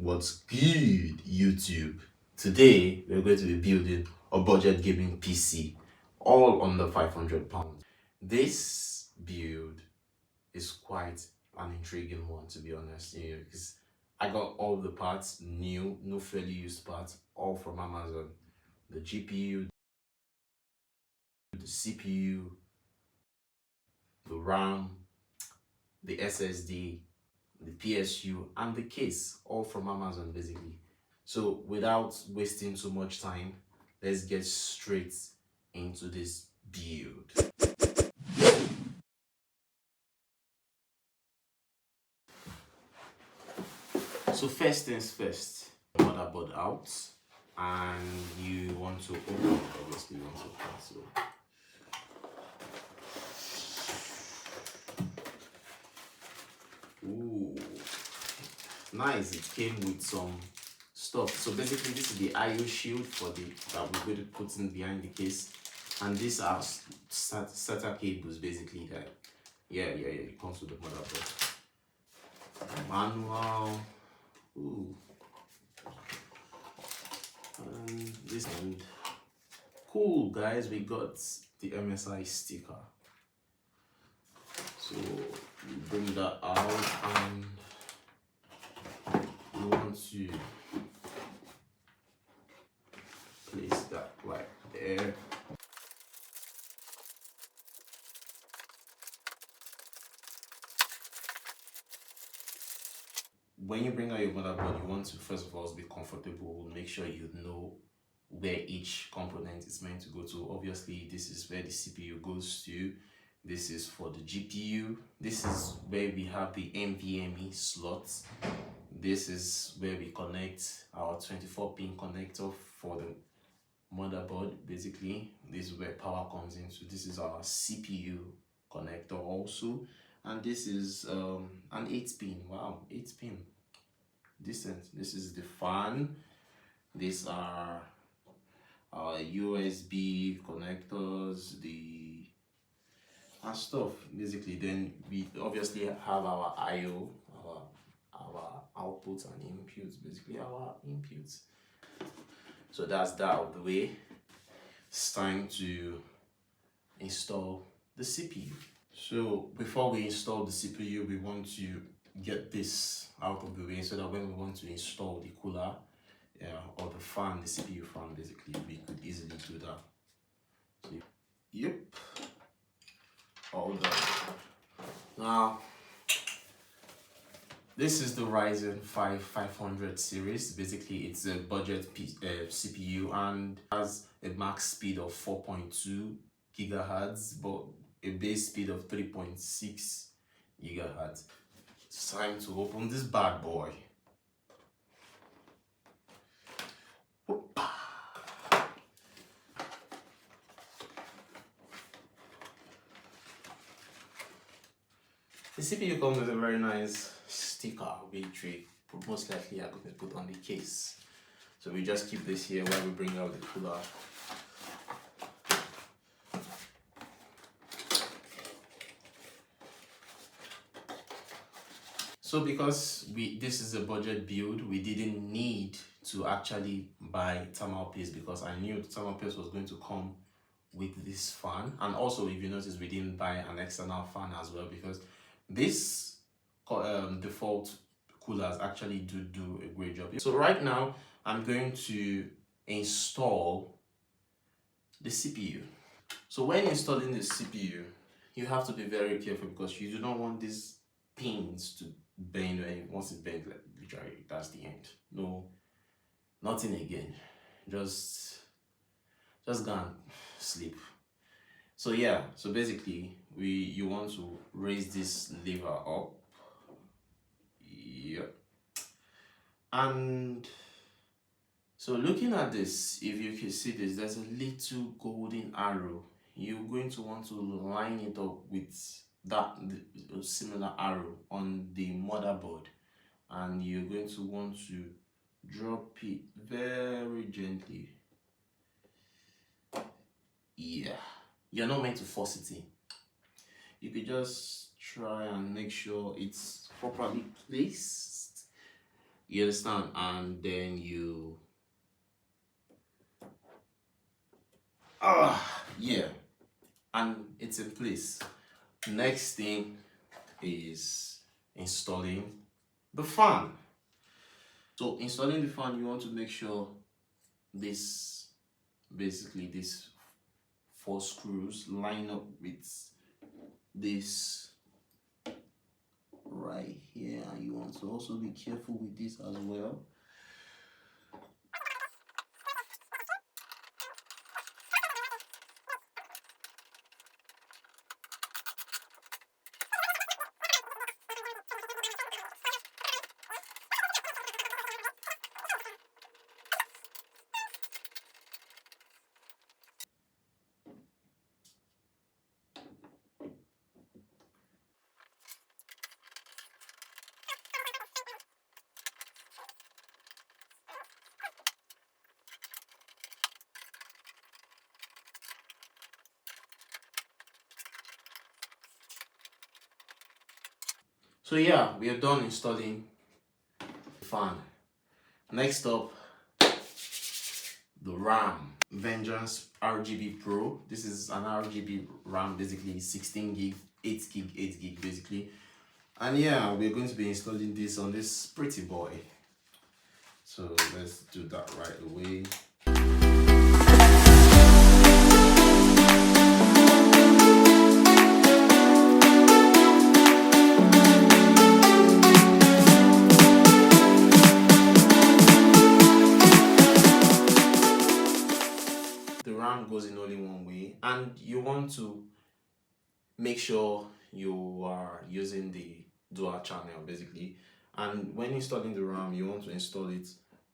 What's good, YouTube? Today we're going to be building a budget gaming PC, all under £500. This build is quite an intriguing one, to be honest, because I got all the parts new, no fairly used parts, all from Amazon. The GPU, the CPU, the RAM, the SSD, the PSU, and the case, all from Amazon basically. So without wasting too much time, let's get straight into this build. So first things first, motherboard out, and you want to open it, obviously you want to open it. So ooh, nice, it came with some stuff. So basically this is the IO shield for the that we're going to put in behind the case, and these are SATA cables basically. That it comes with the motherboard, manual, ooh, and this, and cool guys, we got the MSI sticker. So you bring that out and you want to place that right there. When you bring out your motherboard, you want to first of all be comfortable, make sure you know where each component is meant to go to. Obviously, this is where the CPU goes to. This is for the GPU. This is where we have the NVMe slots. This is where we connect our 24-pin connector for the motherboard. Basically, this is where power comes into. This is our CPU connector also, and this is an 8-pin. Wow, 8-pin, decent. This is the fan. These are our USB connectors, the and stuff basically. Then we obviously have our IO, our outputs and inputs, basically our inputs. So that's that out of the way. It's time to install the CPU. So before we install the CPU, we want to get this out of the way so that when we want to install the cooler, or the fan, the CPU fan basically, we could easily do that. So, yep, all done. Now, this is the Ryzen 5 500 series. Basically, it's a budget CPU and has a max speed of 4.2 gigahertz, but a base speed of 3.6 gigahertz. It's time to open this bad boy. The CPU comes with a very nice sticker, which we most likely are going to put on the case. So we just keep this here while we bring out the cooler. So because this is a budget build, we didn't need to actually buy thermal paste, because I knew the thermal paste was going to come with this fan. And also, if you notice, we didn't buy an external fan as well, because this default coolers actually do a great job. So right now I'm going to install the CPU. So when installing the CPU, you have to be very careful, because you do not want these pins to bend. When once it bends, like literally that's the end. No, nothing again. Just go and sleep. So yeah, so basically you want to raise this lever up. Yep. And so looking at this, if you can see this, there's a little golden arrow. You're going to want to line it up with that similar arrow on the motherboard, and you're going to want to drop it very gently. Yeah, you're not meant to force it in. You could just try and make sure it's properly placed. You understand? And then you yeah, and it's in place. Next thing is installing the fan. So installing the fan, you want to make sure this basically these 4 screws line up with this right here, and you want to also be careful with this as well. So yeah, we are done installing the fan. Next up, the RAM. Vengeance RGB Pro. This is an RGB RAM, basically 16 gig, 8 gig, 8 gig basically. And yeah, we're going to be installing this on this pretty boy. So let's do that right away. Goes in only one way, and you want to make sure you are using the dual channel basically. And when installing the RAM, you want to install it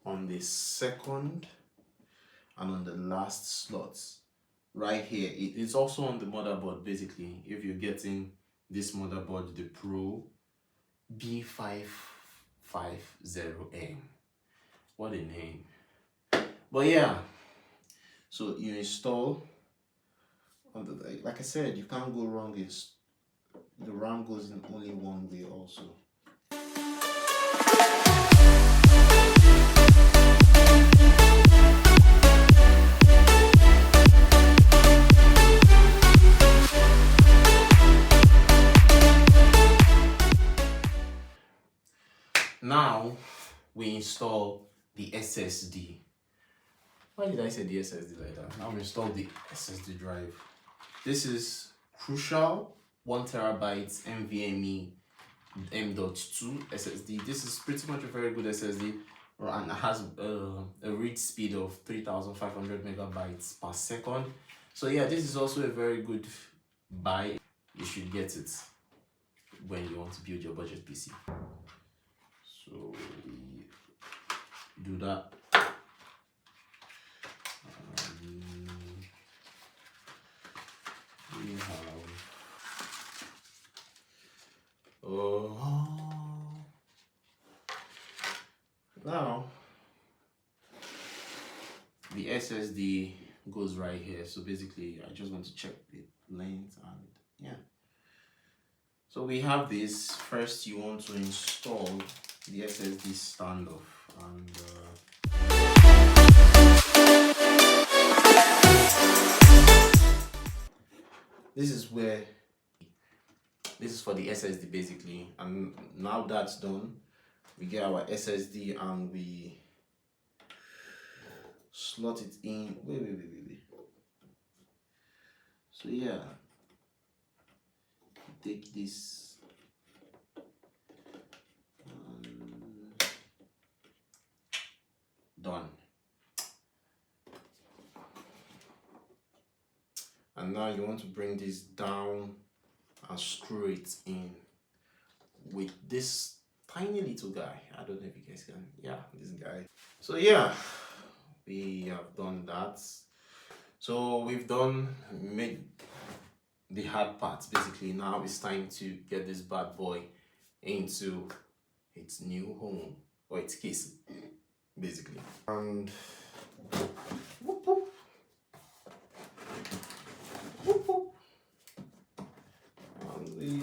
on the second and on the last slots right here. It's also on the motherboard basically. If you're getting this motherboard, the Pro B550M, what a name. But yeah, so you install on the, like I said, you can't go wrong. Is the RAM goes in only one way also. Now we install the SSD. Why did I say the SSD like that? Now we install the SSD drive. This is Crucial 1TB NVMe M.2 SSD. This is pretty much a very good SSD, and it has a read speed of 3,500 megabytes per second. So yeah, this is also a very good buy. You should get it when you want to build your budget PC. So we do that. We have now the SSD goes right here. So basically I just want to check the length, and yeah, so we have this. First you want to install the SSD standoff, and this is where this is for the SSD basically. And now that's done, we get our SSD and we slot it in. Wait. So yeah, take this and done. And now you want to bring this down and screw it in with this tiny little guy. I don't know if you guys can, yeah, this guy. So yeah, we have done that. So we've made the hard parts basically. Now it's time to get this bad boy into its new home, or its case basically. And whoop, whoop. Whoop, whoop. And we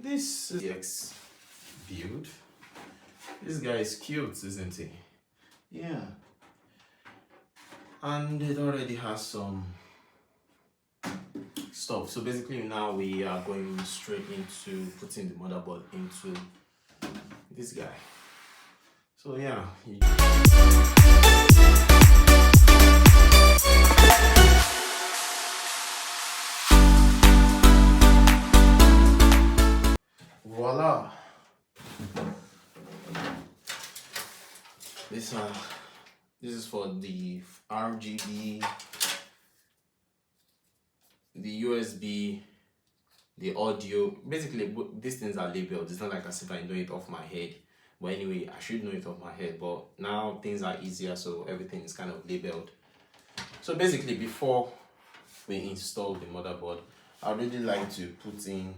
This is X build. This guy is cute, isn't he? Yeah. And it already has some stuff. So basically now we are going straight into putting the motherboard into this guy. So yeah. Voila. This is for the RGB, the USB, the audio. Basically these things are labeled. It's not like as if I know it off my head, but anyway I should know it off my head, but now things are easier, so everything is kind of labeled. So basically before we install the motherboard, I really like to put in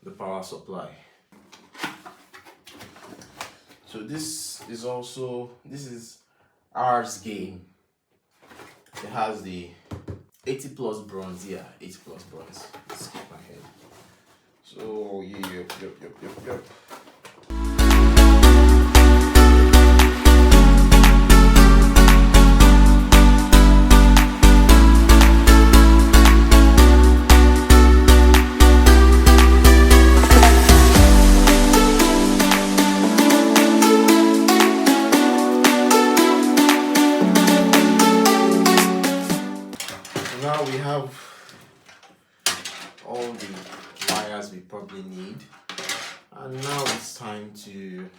the power supply. So this is Ars Game. It has the 80 plus bronze, yeah, 80 plus bronze. Let's skip my head. So yep. Now we have all the wires we probably need, and now it's time to,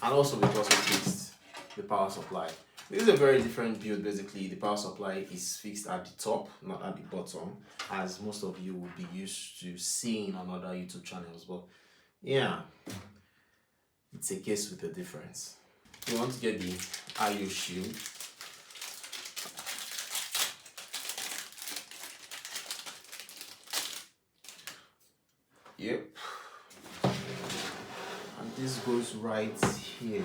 and also we've also fixed the power supply. This is a very different build. Basically the power supply is fixed at the top, not at the bottom, as most of you will be used to seeing on other YouTube channels, but yeah, it's a case with a difference. You want to get the IO shield. Yep, and this goes right here.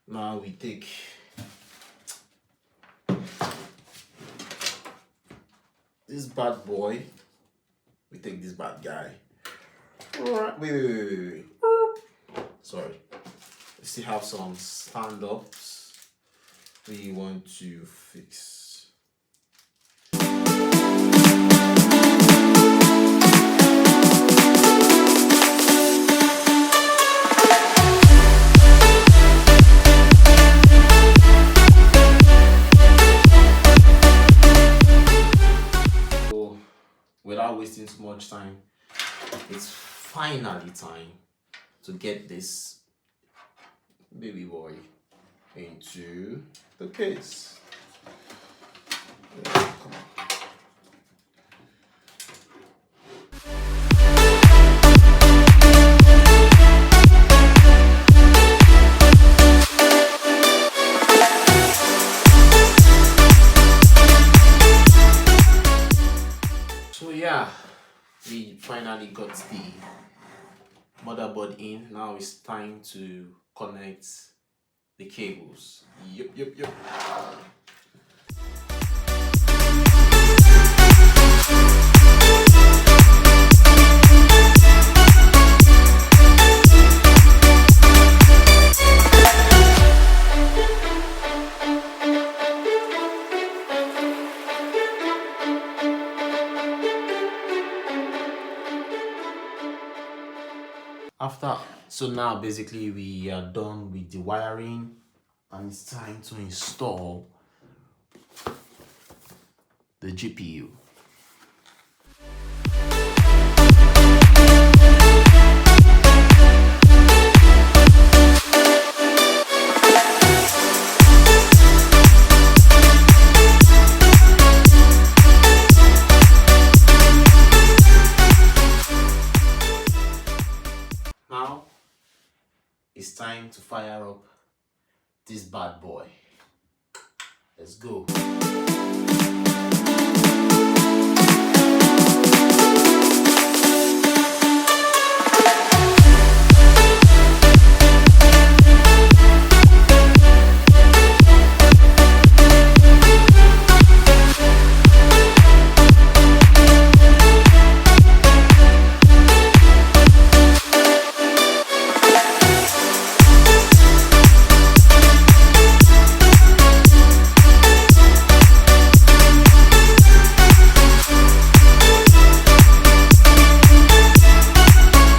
Now we take this bad boy, we take this bad guy. Wait. Sorry. We still have some stand-ups we want to fix. So, without wasting too much time, it's finally time to get this baby boy into the case. Yeah, come on. So yeah, we finally got the motherboard in. Now it's time to connect the cables. Yep. So now basically we are done with the wiring and it's time to install the GPU. it's time to fire up this bad boy. Let's go.